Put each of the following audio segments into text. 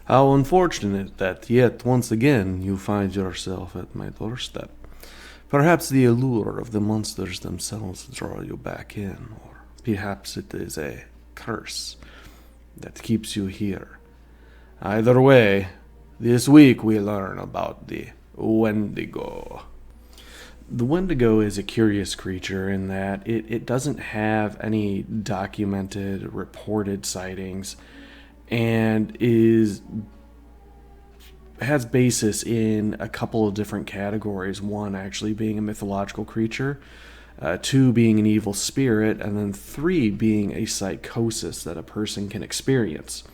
How unfortunate that yet once again you find yourself at my doorstep. Perhaps the allure of the monsters themselves draw you back in, or perhaps it is a curse that keeps you here. Either way, this week we learn about the Wendigo. The Wendigo is a curious creature in that it doesn't have any documented, reported sightings and has basis in a couple of different categories. One actually being a mythological creature, two being an evil spirit, and then three being a psychosis that a person can experience.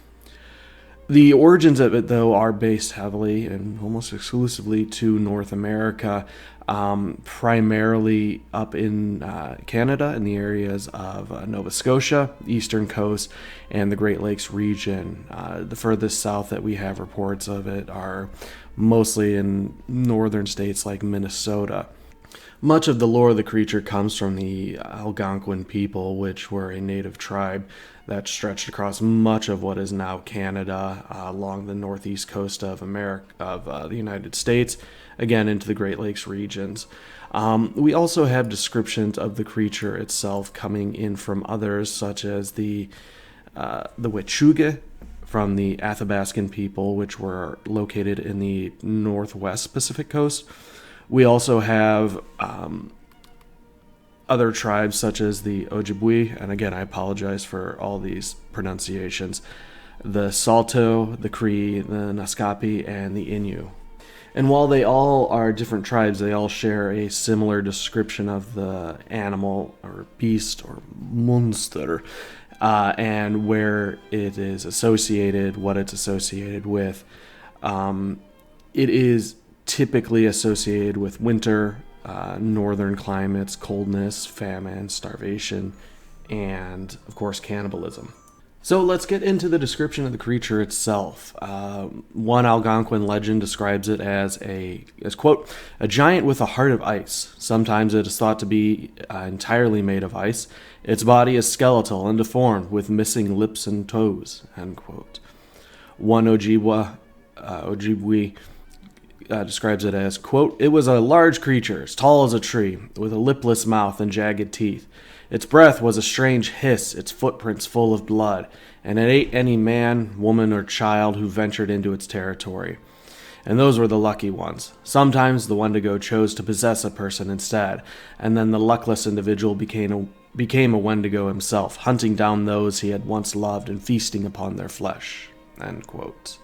The origins of it, though, are based heavily and almost exclusively to North America, primarily up in Canada, in the areas of Nova Scotia, Eastern Coast, and the Great Lakes region. The furthest south that we have reports of it are mostly in northern states like Minnesota. Much of the lore of the creature comes from the Algonquin people, which were a native tribe that stretched across much of what is now Canada, along the northeast coast of the United States, again into the Great Lakes regions. We also have descriptions of the creature itself coming in from others, such as the Wet'suwet'en from the Athabascan people, which were located in the northwest Pacific coast. We also have other tribes such as the Ojibwe, and again, I apologize for all these pronunciations, the Saulteaux, the Cree, the Naskapi, and the Innu. And while they all are different tribes, they all share a similar description of the animal or beast or monster, and where it is associated, what it's associated with. It is typically associated with winter, northern climates, coldness, famine, starvation, and, of course, cannibalism. So let's get into the description of the creature itself. One Algonquin legend describes it as quote, a giant with a heart of ice. Sometimes it is thought to be entirely made of ice. Its body is skeletal and deformed with missing lips and toes, end quote. One Ojibwe describes it as, quote, it was a large creature, as tall as a tree, with a lipless mouth and jagged teeth. Its breath was a strange hiss, its footprints full of blood, and it ate any man, woman, or child who ventured into its territory. And those were the lucky ones. Sometimes the Wendigo chose to possess a person instead, and then the luckless individual became a Wendigo himself, hunting down those he had once loved and feasting upon their flesh, end quote.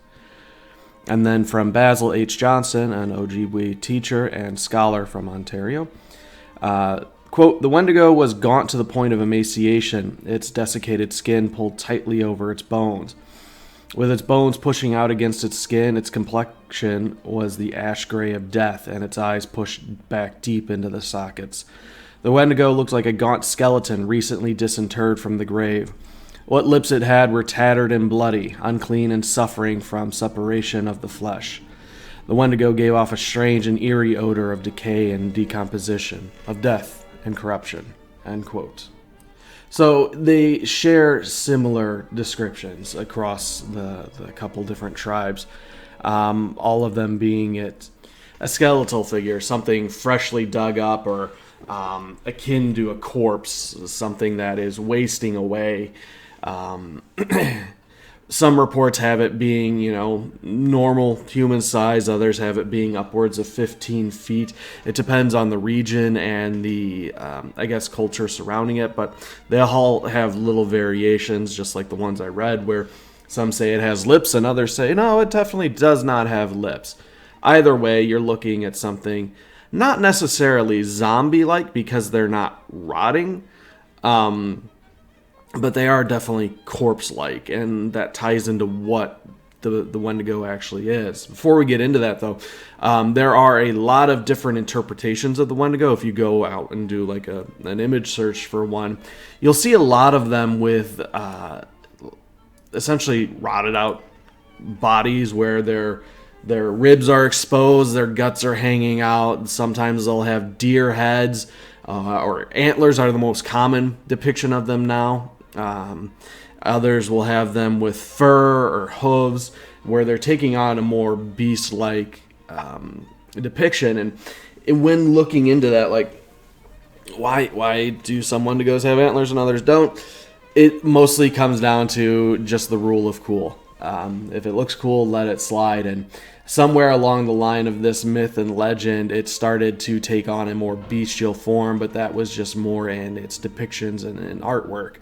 And then from Basil H. Johnson, an Ojibwe teacher and scholar from Ontario, quote, the Wendigo was gaunt to the point of emaciation, its desiccated skin pulled tightly over its bones. With its bones pushing out against its skin, its complexion was the ash gray of death, and its eyes pushed back deep into the sockets. The Wendigo looked like a gaunt skeleton recently disinterred from the grave. What lips it had were tattered and bloody, unclean and suffering from separation of the flesh. The Wendigo gave off a strange and eerie odor of decay and decomposition, of death and corruption, end quote. So they share similar descriptions across the couple different tribes, all of them being it a skeletal figure, something freshly dug up or akin to a corpse, something that is wasting away. Some reports have it being, normal human size. Others have it being upwards of 15 feet. It depends on the region and the, culture surrounding it. But they all have little variations, just like the ones I read, where some say it has lips and others say, no, it definitely does not have lips. Either way, you're looking at something not necessarily zombie-like because they're not rotting, but they are definitely corpse-like, and that ties into what the Wendigo actually is. Before we get into that, though, there are a lot of different interpretations of the Wendigo. If you go out and do like an image search for one, you'll see a lot of them with essentially rotted out bodies where their ribs are exposed, their guts are hanging out. Sometimes they'll have deer heads, or antlers are the most common depiction of them now. Others will have them with fur or hooves, where they're taking on a more beast-like depiction. And when looking into that, like, why do some Wendigos have antlers and others don't? It mostly comes down to just the rule of cool. If it looks cool, let it slide. And somewhere along the line of this myth and legend, it started to take on a more bestial form, but that was just more in its depictions and in artwork.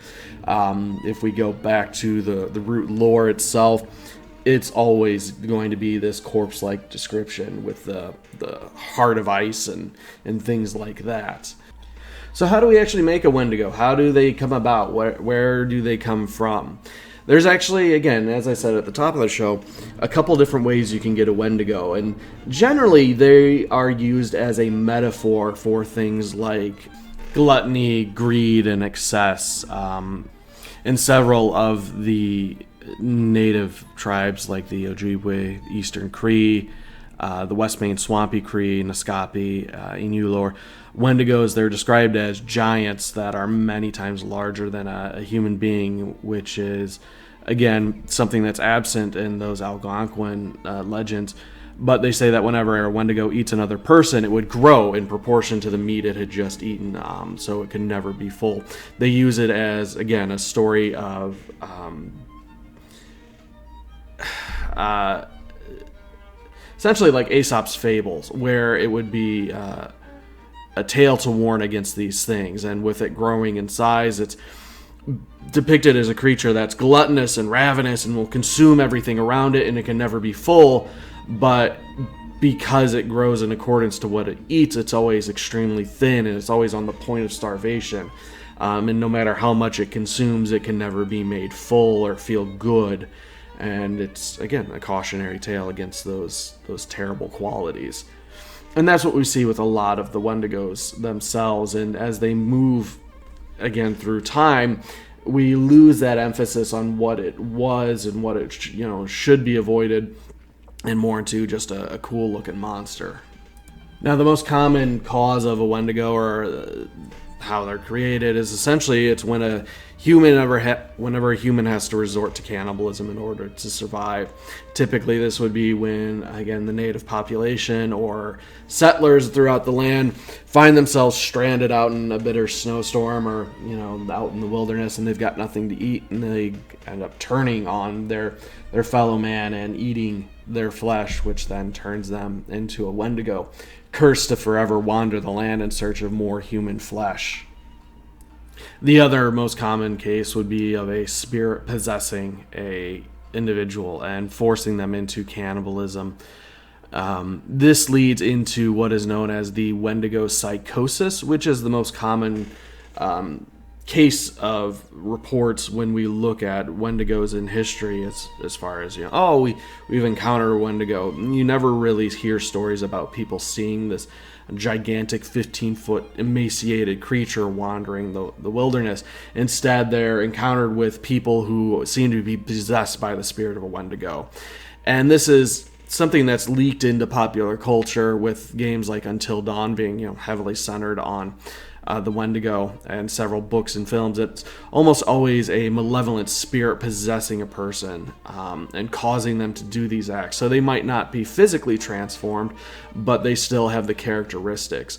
If we go back to the root lore itself, it's always going to be this corpse-like description with the heart of ice and things like that. So how do we actually make a Wendigo? How do they come about? Where do they come from? There's actually, again, as I said at the top of the show, a couple different ways you can get a Wendigo. And generally, they are used as a metaphor for things like gluttony, greed, and excess. In several of the native tribes like the Ojibwe, Eastern Cree, the West Main Swampy Cree, Naskapi, Innu lore, Wendigos, they're described as giants that are many times larger than a human being, which is, again, something that's absent in those Algonquin legends. But they say that whenever a Wendigo eats another person, it would grow in proportion to the meat it had just eaten, so it could never be full. They use it as, again, a story of essentially like Aesop's fables, where it would be a tale to warn against these things. And with it growing in size, it's depicted as a creature that's gluttonous and ravenous and will consume everything around it, and it can never be full. But because it grows in accordance to what it eats, it's always extremely thin, and it's always on the point of starvation. And no matter how much it consumes, it can never be made full or feel good. And it's, again, a cautionary tale against those terrible qualities. And that's what we see with a lot of the Wendigos themselves. And as they move, again, through time, we lose that emphasis on what it was and what it should be avoided, and more into just a cool-looking monster. Now, the most common cause of a Wendigo, or how they're created, is essentially it's when whenever a human has to resort to cannibalism in order to survive. Typically, this would be when, again, the native population or settlers throughout the land find themselves stranded out in a bitter snowstorm, or out in the wilderness, and they've got nothing to eat, and they end up turning on their fellow man and eating their flesh, which then turns them into a Wendigo, cursed to forever wander the land in search of more human flesh. The other most common case would be of a spirit possessing a individual and forcing them into cannibalism. This leads into what is known as the Wendigo psychosis, which is the most common case of reports when we look at Wendigos in history, as far as, we've encountered a Wendigo. You never really hear stories about people seeing this gigantic 15-foot emaciated creature wandering the wilderness. Instead, they're encountered with people who seem to be possessed by the spirit of a Wendigo. And this is something that's leaked into popular culture, with games like Until Dawn being heavily centered on the Wendigo, and several books and films. It's almost always a malevolent spirit possessing a person and causing them to do these acts. So they might not be physically transformed, but they still have the characteristics.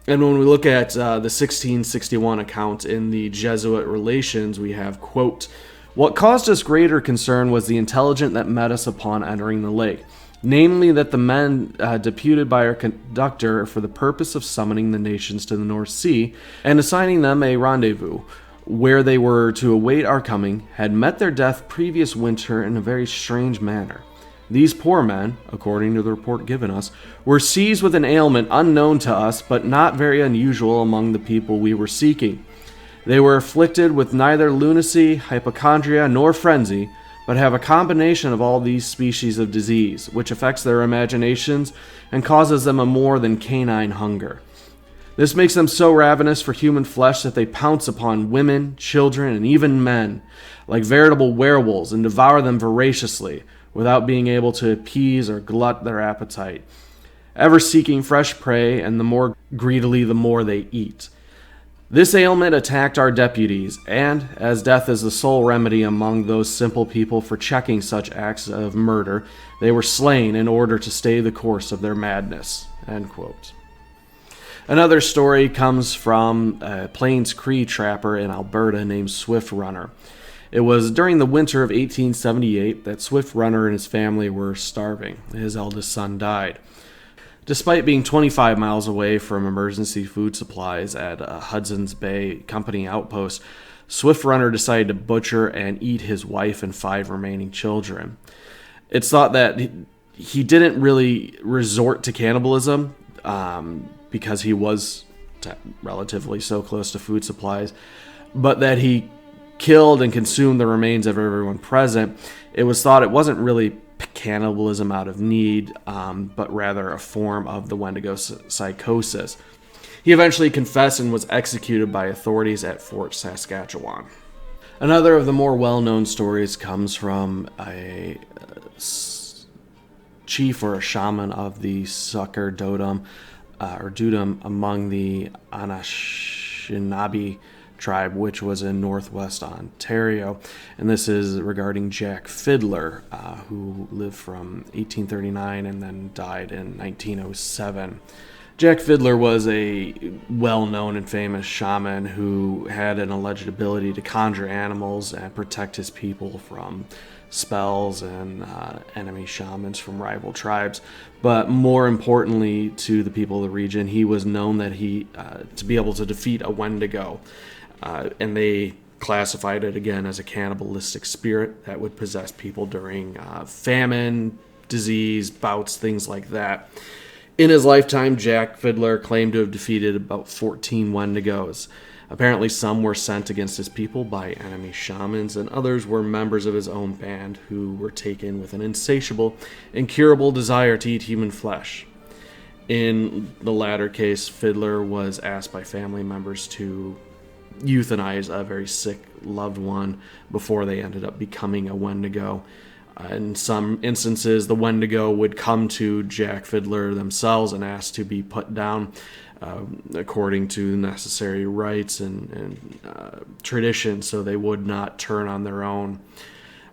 And when we look at the 1661 account in the Jesuit Relations, we have, quote, "What caused us greater concern was the intelligence that met us upon entering the lake. Namely, that the men deputed by our conductor for the purpose of summoning the nations to the North Sea and assigning them a rendezvous where they were to await our coming, had met their death previous winter in a very strange manner. These poor men, according to the report given us, were seized with an ailment unknown to us, but not very unusual among the people we were seeking. They were afflicted with neither lunacy, hypochondria, nor frenzy, but have a combination of all these species of disease, which affects their imaginations and causes them a more than canine hunger. This makes them so ravenous for human flesh that they pounce upon women, children, and even men, like veritable werewolves, and devour them voraciously, without being able to appease or glut their appetite, ever seeking fresh prey, and the more greedily the more they eat. This ailment attacked our deputies, and, as death is the sole remedy among those simple people for checking such acts of murder, they were slain in order to stay the course of their madness." End quote. Another story comes from a Plains Cree trapper in Alberta named Swift Runner. It was during the winter of 1878 that Swift Runner and his family were starving. His eldest son died. Despite being 25 miles away from emergency food supplies at a Hudson's Bay Company outpost, Swift Runner decided to butcher and eat his wife and 5 remaining children. It's thought that he didn't really resort to cannibalism because he was relatively so close to food supplies, but that he killed and consumed the remains of everyone present. It was thought it wasn't really cannibalism out of need, but rather a form of the Wendigo psychosis. He eventually confessed and was executed by authorities at Fort Saskatchewan. Another of the more well-known stories comes from a chief or a shaman of the Sucker Dodum or Dudum among the Anishinaabe tribe, which was in northwest Ontario. And this is regarding Jack Fiddler, who lived from 1839 and then died in 1907. Jack Fiddler was a well-known and famous shaman who had an alleged ability to conjure animals and protect his people from spells and enemy shamans from rival tribes. But more importantly to the people of the region, he was known that to be able to defeat a Wendigo. And they classified it again as a cannibalistic spirit that would possess people during famine, disease, bouts, things like that. In his lifetime, Jack Fiddler claimed to have defeated about 14 Wendigos. Apparently, some were sent against his people by enemy shamans, and others were members of his own band who were taken with an insatiable, incurable desire to eat human flesh. In the latter case, Fiddler was asked by family members to euthanize a very sick loved one before they ended up becoming a Wendigo. In some instances, the Wendigo would come to Jack Fiddler themselves and ask to be put down according to necessary rites and tradition, so they would not turn on their own.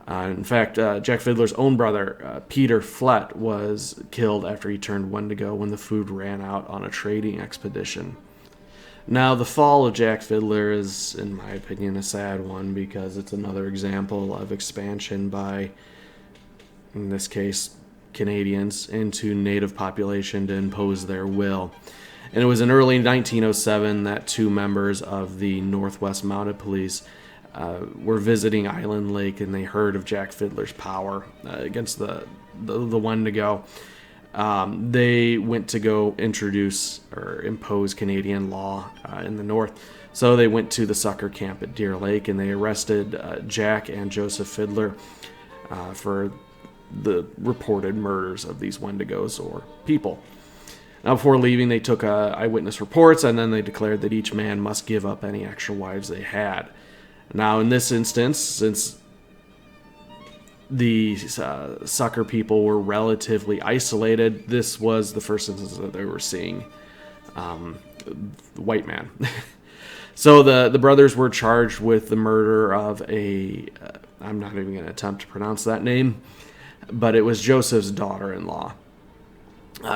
In fact, Jack Fiddler's own brother, Peter Flett, was killed after he turned Wendigo when the food ran out on a trading expedition. Now, the fall of Jack Fiddler is, in my opinion, a sad one because it's another example of expansion by, in this case, Canadians into native population to impose their will. And it was in early 1907 that 2 members of the Northwest Mounted Police were visiting Island Lake, and they heard of Jack Fiddler's power against the Wendigo. They went to go introduce or impose Canadian law in the north. So they went to the Sucker camp at Deer Lake, and they arrested Jack and Joseph Fiddler for the reported murders of these Wendigos or people. Now, before leaving, they took eyewitness reports, and then they declared that each man must give up any extra wives they had. Now, in this instance, since the Sucker people were relatively isolated, this was the first instance that they were seeing the white man. So the brothers were charged with the murder of I'm not even going to attempt to pronounce that name, but it was Joseph's daughter-in-law.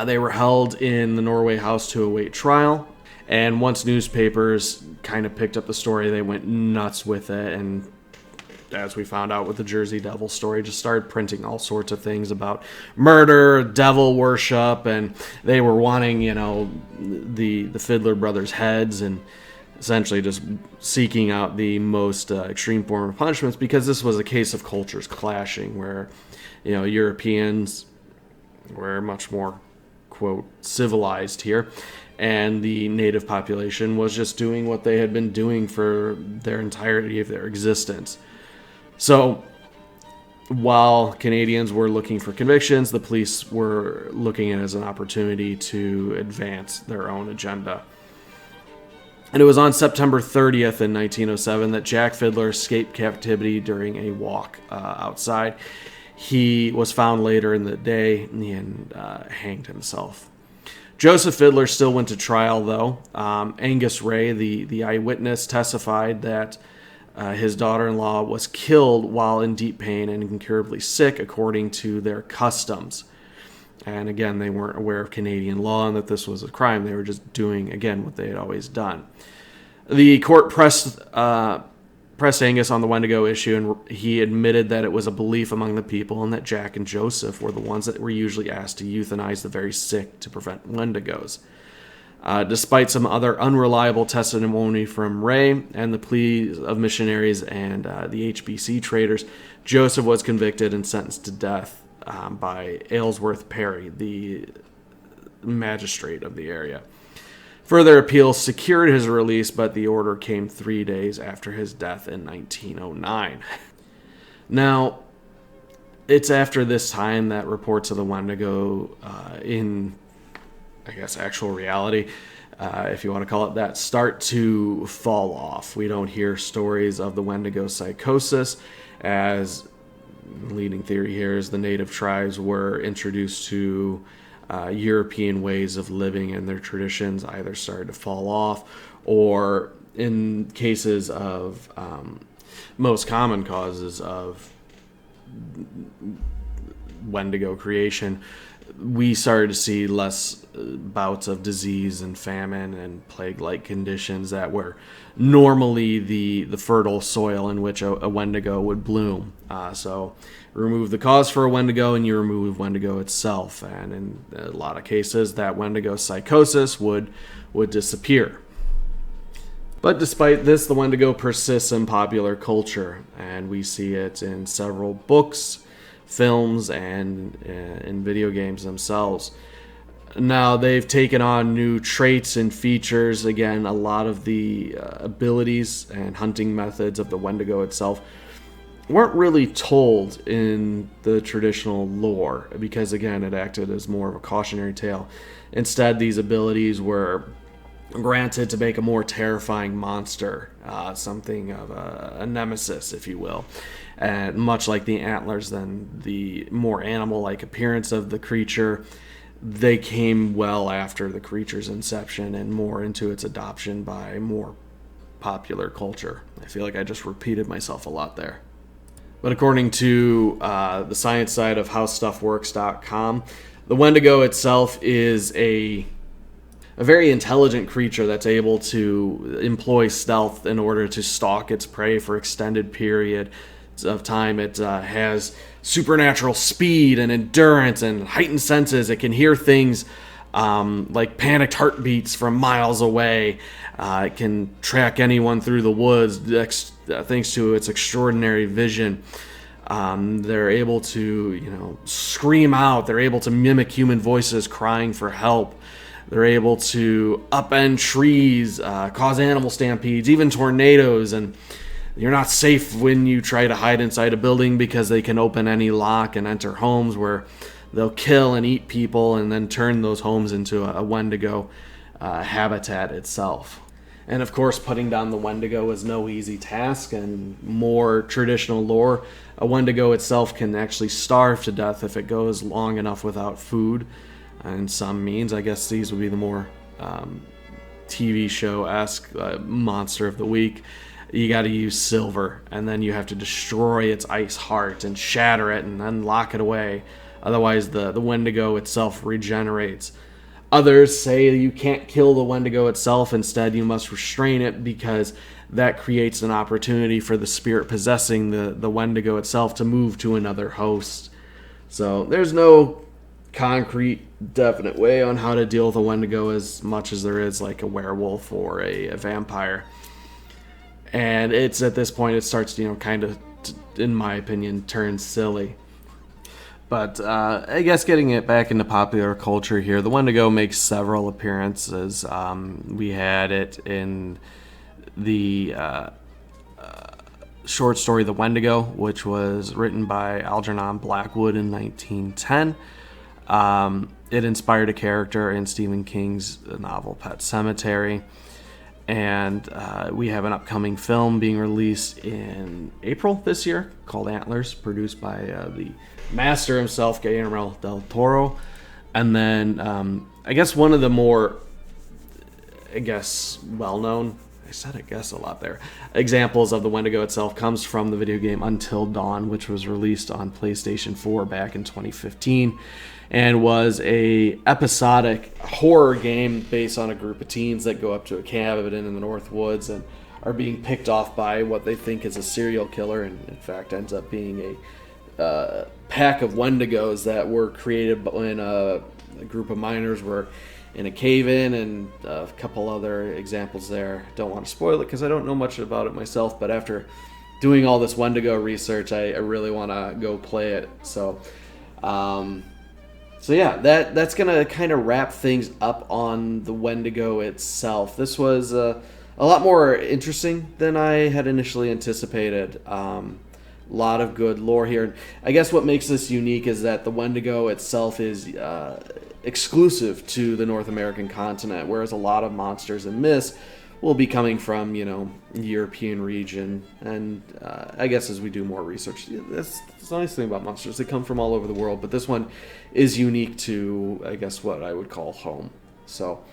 They were held in the Norway House to await trial, and once newspapers kind of picked up the story, they went nuts with it, and as we found out with the Jersey Devil story, just started printing all sorts of things about murder, devil worship, and they were wanting, the Fiddler brothers' heads, and essentially just seeking out the most extreme form of punishments, because this was a case of cultures clashing where, Europeans were much more, quote, civilized here, and the native population was just doing what they had been doing for their entirety of their existence. So while Canadians were looking for convictions, the police were looking at it as an opportunity to advance their own agenda. And it was on September 30th in 1907 that Jack Fiddler escaped captivity during a walk outside. He was found later in the day and hanged himself. Joseph Fiddler still went to trial, though. Angus Ray, the eyewitness, testified that his daughter-in-law was killed while in deep pain and incurably sick, according to their customs. And again, they weren't aware of Canadian law and that this was a crime. They were just doing, again, what they had always done. The court pressed Angus on the Wendigo issue, and he admitted that it was a belief among the people and that Jack and Joseph were the ones that were usually asked to euthanize the very sick to prevent Wendigos. Despite some other unreliable testimony from Ray and the pleas of missionaries and the HBC traders, Joseph was convicted and sentenced to death by Aylesworth Perry, the magistrate of the area. Further appeals secured his release, but the order came 3 days after his death in 1909. Now, it's after this time that reports of the Wendigo in, I guess, actual reality, if you want to call it that, start to fall off. We don't hear stories of the Wendigo psychosis, as leading theory here is the native tribes were introduced to European ways of living, and their traditions either started to fall off, or in cases of most common causes of Wendigo creation, we started to see less bouts of disease and famine and plague-like conditions that were normally the fertile soil in which a Wendigo would bloom. So remove the cause for a Wendigo and you remove Wendigo itself. And in a lot of cases, that Wendigo psychosis would disappear. But despite this, the Wendigo persists in popular culture, and we see it in several books, films, and in video games themselves. Now, they've taken on new traits and features. Again, a lot of the abilities and hunting methods of the Wendigo itself weren't really told in the traditional lore, because, again, it acted as more of a cautionary tale. Instead, these abilities were granted to make a more terrifying monster, something of a nemesis, if you will. And much like the antlers, then the more animal-like appearance of the creature, they came well after the creature's inception and more into its adoption by more popular culture. I feel like I just repeated myself a lot there. But according to the science side of howstuffworks.com, the Wendigo itself is a very intelligent creature that's able to employ stealth in order to stalk its prey for extended periods of time. It has supernatural speed and endurance and heightened senses. It can hear things like panicked heartbeats from miles away. It can track anyone through the woods thanks to its extraordinary vision. They're able to, scream out. They're able to mimic human voices crying for help. They're able to upend trees, cause animal stampedes, even tornadoes, and you're not safe when you try to hide inside a building because they can open any lock and enter homes where they'll kill and eat people and then turn those homes into a Wendigo habitat itself. And of course, putting down the Wendigo is no easy task, and more traditional lore, a Wendigo itself can actually starve to death if it goes long enough without food. And some means, I guess these would be the more TV show-esque monster of the week. You got to use silver, and then you have to destroy its ice heart and shatter it and then lock it away. Otherwise, the Wendigo itself regenerates. Others say you can't kill the Wendigo itself. Instead, you must restrain it, because that creates an opportunity for the spirit possessing the Wendigo itself to move to another host. So there's no concrete, definite way on how to deal with a Wendigo, as much as there is like a werewolf or a vampire. And it's at this point it starts, kind of, in my opinion, turn silly. But I guess getting it back into popular culture here, the Wendigo makes several appearances. We had it in the short story The Wendigo, which was written by Algernon Blackwood in 1910. It inspired a character in Stephen King's novel Pet Sematary. And we have an upcoming film being released in April this year called Antlers, produced by the master himself, Guillermo del Toro. And then I guess one of the more, well-known, I said I guess a lot there, examples of the Wendigo itself comes from the video game Until Dawn, which was released on PlayStation 4 back in 2015 and was a episodic horror game based on a group of teens that go up to a cabin in the North Woods and are being picked off by what they think is a serial killer, and in fact ends up being a pack of Wendigos that were created when a group of miners were in a cave-in, and a couple other examples there. Don't want to spoil it because I don't know much about it myself, but after doing all this Wendigo research, I really want to go play it. So yeah, that's going to kind of wrap things up on the Wendigo itself. This was a lot more interesting than I had initially anticipated. Lot of good lore here. And I guess what makes this unique is that the Wendigo itself is exclusive to the North American continent, whereas a lot of monsters and myths will be coming from, European region. And I guess as we do more research, that's the nice thing about monsters. They come from all over the world, but this one is unique to, I guess, what I would call home. So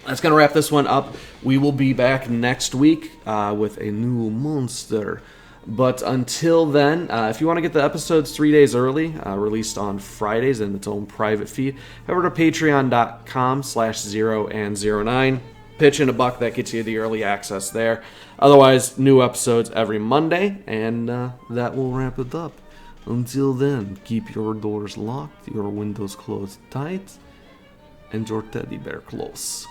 that's going to wrap this one up. We will be back next week with a new monster. But until then, if you want to get the episodes 3 days early, released on Fridays in its own private feed, head over to patreon.com/0and09. Pitch in $1, that gets you the early access there. Otherwise, new episodes every Monday, and that will wrap it up. Until then, keep your doors locked, your windows closed tight, and your teddy bear close.